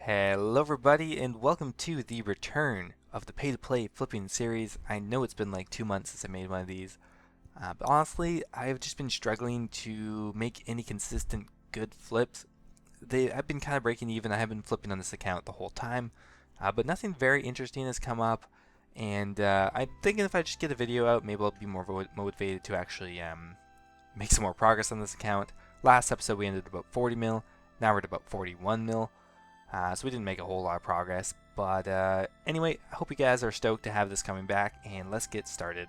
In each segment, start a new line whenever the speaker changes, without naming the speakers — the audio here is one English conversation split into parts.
Hello everybody and welcome to the return of the pay-to-play flipping series. I know it's been like 2 months since I made one of these, but honestly I've just been struggling to make any consistent good flips. I've been kind of breaking even. I have been flipping on this account the whole time, but nothing very interesting has come up, and I'm thinking if I just get a video out, maybe I'll be more motivated to actually make some more progress on this account. Last episode we ended at about 40 mil, now we're at about 41 mil. So we didn't make a whole lot of progress, but anyway, I hope you guys are stoked to have this coming back, and let's get started.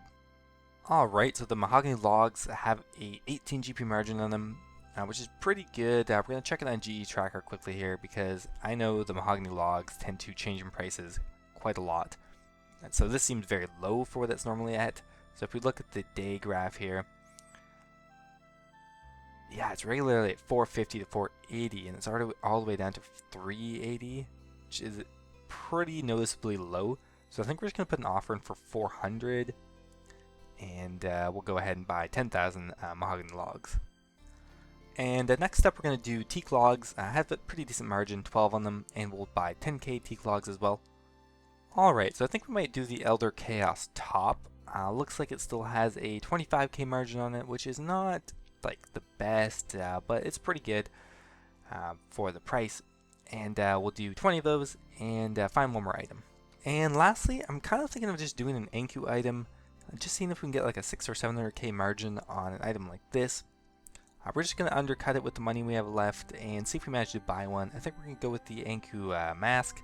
Alright, so the mahogany logs have a 18 GP margin on them, which is pretty good. We're going to check it on GE Tracker quickly here, because I know the mahogany logs tend to change in prices quite a lot. And so this seems very low for what it's normally at. So if we look at the day graph here, yeah, it's regularly at 450 to 480, and it's already all the way down to 380, which is pretty noticeably low. So I think we're just going to put an offer in for 400, and we'll go ahead and buy 10,000 mahogany logs. And next up, we're going to do teak logs. I have a pretty decent margin, 12 on them, and we'll buy 10k teak logs as well. Alright, so I think we might do the Elder Chaos top. Looks like it still has a 25k margin on it, which is not like the best, but it's pretty good for the price, and we'll do 20 of those and find one more item. And lastly, I'm kind of thinking of just doing an NQ item, just seeing if we can get like a 600 or 700k margin on an item like this. We're just going to undercut it with the money we have left and see if we manage to buy one. I think we're going to go with the NQ mask,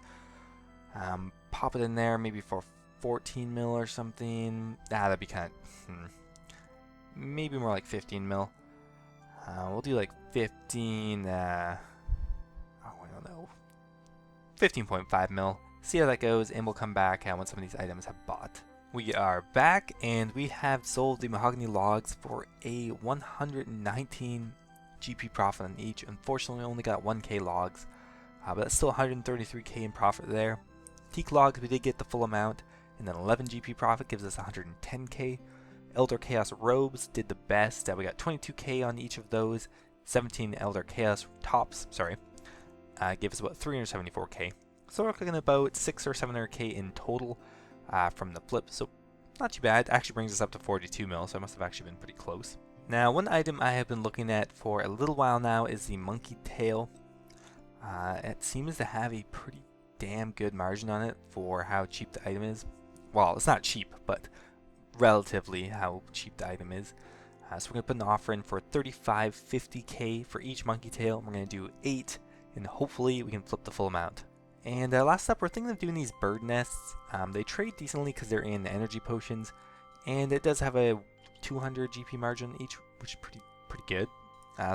pop it in there maybe for 14 mil or something. That'd be kind of maybe more like 15 mil. We'll do like 15, I don't know, 15.5 mil. See how that goes, and we'll come back when some of these items have bought. We are back, and we have sold the mahogany logs for a 119 GP profit on each. Unfortunately, we only got 1k logs, but that's still 133k in profit there. Teak logs, we did get the full amount, and then 11 GP profit gives us 110k. Elder Chaos robes did the best. We got 22k on each of those. 17 Elder Chaos tops, gave us about 374k. So we're looking at about 600 or 700k in total from the flip. So not too bad. Actually brings us up to 42 mil, so I must have actually been pretty close. Now, one item I have been looking at for a little while now is the monkey tail. It seems to have a pretty damn good margin on it for how cheap the item is. Well, it's not cheap, but relatively how cheap the item is. So we're going to put an offer in for 3550k for each monkey tail. We're going to do 8, and hopefully we can flip the full amount. And last up, we're thinking of doing these bird nests. They trade decently because they're in energy potions, and it does have a 200 GP margin each, which is pretty good.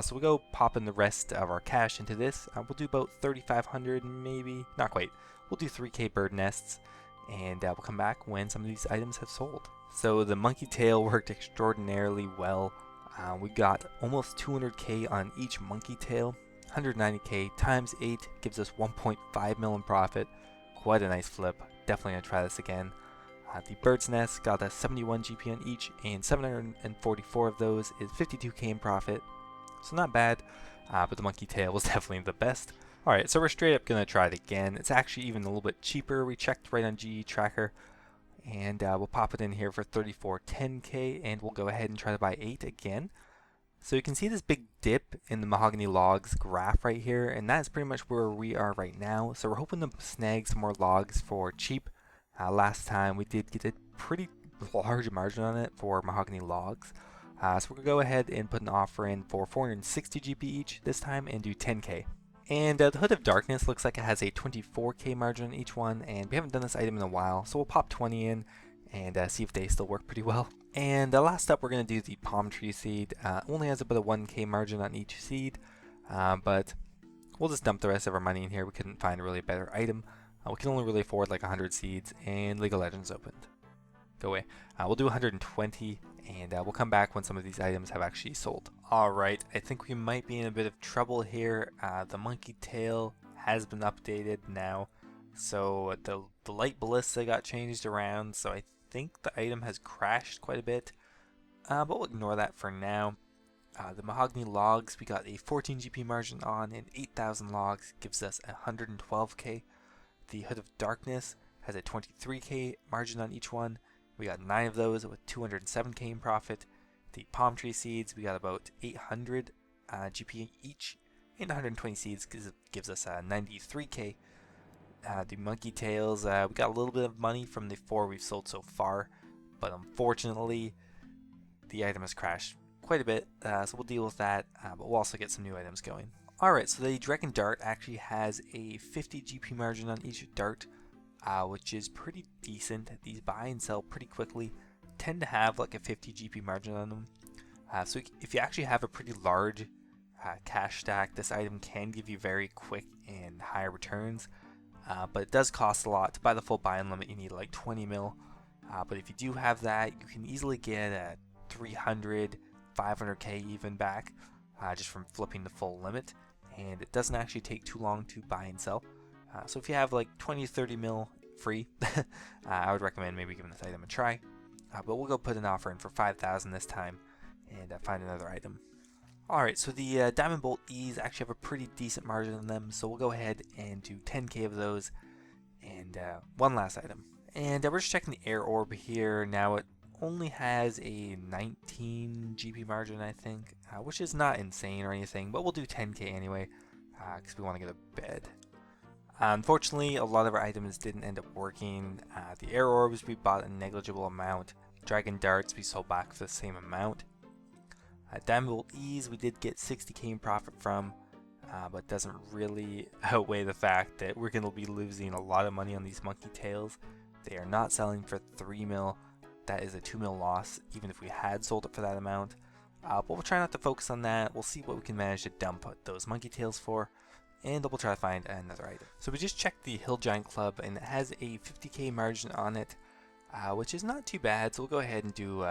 So we'll go pop in the rest of our cash into this. We'll do about 3,500, maybe, not quite. We'll do 3k bird nests, and we'll come back when some of these items have sold. So the monkey tail worked extraordinarily well. We got almost 200k on each monkey tail. 190k times 8 gives us 1.5 mil in profit. Quite a nice flip. Definitely gonna try this again. The bird's nest got a 71 GP on each, and 744 of those is 52k in profit. So not bad, but the monkey tail was definitely the best. Alright, so we're straight up gonna try it again. It's actually even a little bit cheaper. We checked right on GE Tracker, and we'll pop it in here for 3410k, and we'll go ahead and try to buy 8 again. So you can see this big dip in the mahogany logs graph right here, and that's pretty much where we are right now. So we're hoping to snag some more logs for cheap. Last time we did get a pretty large margin on it for mahogany logs. So we're going to go ahead and put an offer in for 460 GP each this time and do 10k. And the Hood of Darkness looks like it has a 24k margin on each one, and we haven't done this item in a while, so we'll pop 20 in and see if they still work pretty well. And last up, we're going to do the Palm Tree Seed. Only has about a 1k margin on each seed, but we'll just dump the rest of our money in here. We couldn't find really a better item. We can only really afford like 100 seeds, and League of Legends opened. Go away. We'll do 120, and we'll come back when some of these items have actually sold. Alright, I think we might be in a bit of trouble here. The monkey tail has been updated now, so the light ballista got changed around, so I think the item has crashed quite a bit, but we'll ignore that for now. The mahogany logs, we got a 14 GP margin on, and 8,000 logs gives us 112k. The Hood of Darkness has a 23k margin on each one. We got 9 of those with 207k in profit. The palm tree seeds, we got about 800 GP each, and 120 seeds gives us 93k. The monkey tails, we got a little bit of money from the 4 we've sold so far, but unfortunately the item has crashed quite a bit, so we'll deal with that, but we'll also get some new items going. Alright, so the Dragon Dart actually has a 50 GP margin on each dart, which is pretty decent. These buy and sell pretty quickly, tend to have like a 50 GP margin on them. So if you actually have a pretty large cash stack, this item can give you very quick and high returns, but it does cost a lot. To buy the full buy-in limit, you need like 20 mil, but if you do have that, you can easily get a 300, 500k even back just from flipping the full limit, and it doesn't actually take too long to buy and sell. So if you have like 20 to 30 mil free, I would recommend maybe giving this item a try. But we'll go put an offer in for 5,000 this time and find another item. Alright, so the Diamond Bolt E's actually have a pretty decent margin on them, so we'll go ahead and do 10k of those, and one last item. And we're just checking the Air Orb here. Now it only has a 19 GP margin, I think, which is not insane or anything, but we'll do 10k anyway, because we want to get a bed. Unfortunately, a lot of our items didn't end up working. The Air Orbs, we bought a negligible amount. Dragon Darts, we sold back for the same amount. Diamond Bolt E's, we did get 60k in profit from, but doesn't really outweigh the fact that we're going to be losing a lot of money on these monkey tails. They are not selling for 3 mil. That is a 2 mil loss, even if we had sold it for that amount. But we'll try not to focus on that. We'll see what we can manage to dump those monkey tails for, and we'll try to find another item. So we just checked the Hill Giant Club, and it has a 50k margin on it, which is not too bad. So we'll go ahead and do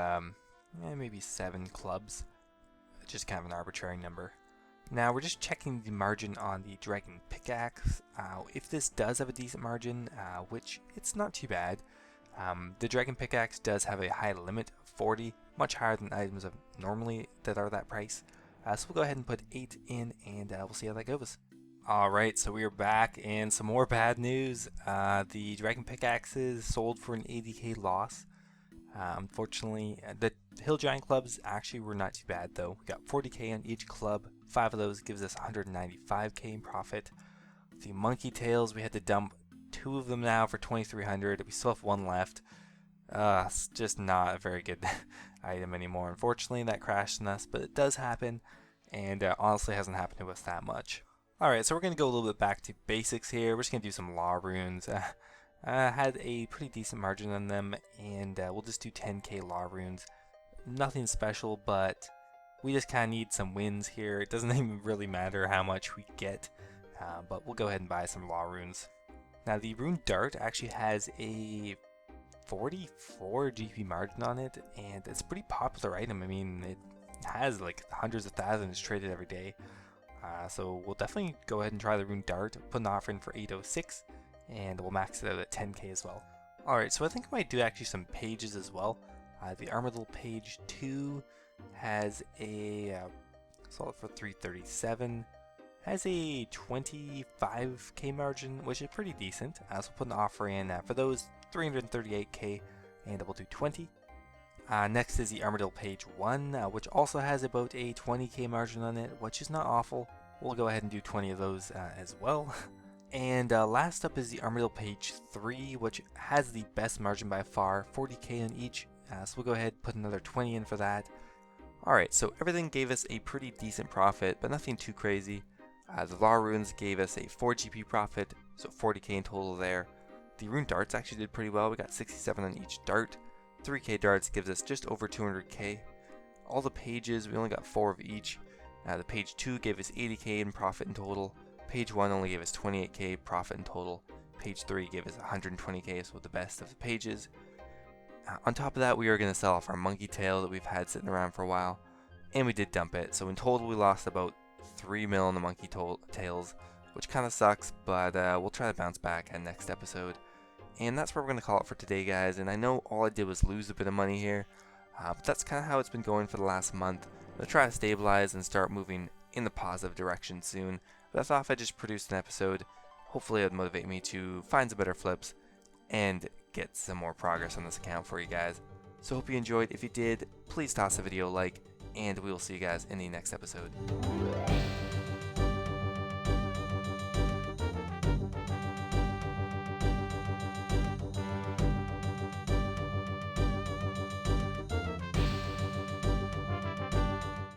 maybe 7 clubs, just kind of an arbitrary number. Now we're just checking the margin on the Dragon Pickaxe. If this does have a decent margin, which it's not too bad. The Dragon Pickaxe does have a high limit of 40, much higher than items normally that are that price. So we'll go ahead and put 8 in, and we'll see how that goes. Alright, so we are back, and some more bad news. The Dragon Pickaxes sold for an 80k loss. Unfortunately, the Hill Giant Clubs actually were not too bad though. We got 40k on each club. 5 of those gives us 195k in profit. The Monkey Tails, we had to dump 2 of them now for 2300. We still have 1 left. It's just not a very good item anymore. Unfortunately, that crashed on us, but it does happen, and honestly hasn't happened to us that much. Alright, so we're going to go a little bit back to basics here. We're just going to do some law runes. Had a pretty decent margin on them, and we'll just do 10k law runes. Nothing special, but we just kind of need some wins here. It doesn't even really matter how much we get, but we'll go ahead and buy some law runes. Now the Rune Dart actually has a 44 GP margin on it, and it's a pretty popular item. I mean, it has like hundreds of thousands traded every day. So we'll definitely go ahead and try the Rune Dart, put an offer in for 806, and we'll max it out at 10k as well. Alright, so I think I might do actually some pages as well. The Armadillo page 2 has a, sold it for 337, has a 25k margin, which is pretty decent. So we'll put an offer in for those 338k, and we'll do 20. Next is the Armadillo page 1, which also has about a 20k margin on it, which is not awful. We'll go ahead and do 20 of those as well. And last up is the Armadillo page 3, which has the best margin by far, 40k on each. So we'll go ahead and put another 20 in for that. Alright, so everything gave us a pretty decent profit, but nothing too crazy. The Law Runes gave us a 4 GP profit, so 40k in total there. The Rune Darts actually did pretty well. We got 67 on each dart. 3k darts gives us just over 200k. All the pages, we only got 4 of each. The page 2 gave us 80k in profit in total. Page 1 only gave us 28k profit in total. Page 3 gave us 120k, so the best of the pages. On top of that, we are going to sell off our monkey tail that we've had sitting around for a while, and we did dump it. So in total, we lost about 3 mil on the monkey tails, which kind of sucks, but we'll try to bounce back at next episode. And that's where we're going to call it for today, guys. And I know all I did was lose a bit of money here, but that's kind of how it's been going for the last month. I'll try to stabilize and start moving in the positive direction soon. But I thought if I just produced an episode, hopefully it would motivate me to find some better flips and get some more progress on this account for you guys. So hope you enjoyed. If you did, please toss the video a like, and we will see you guys in the next episode.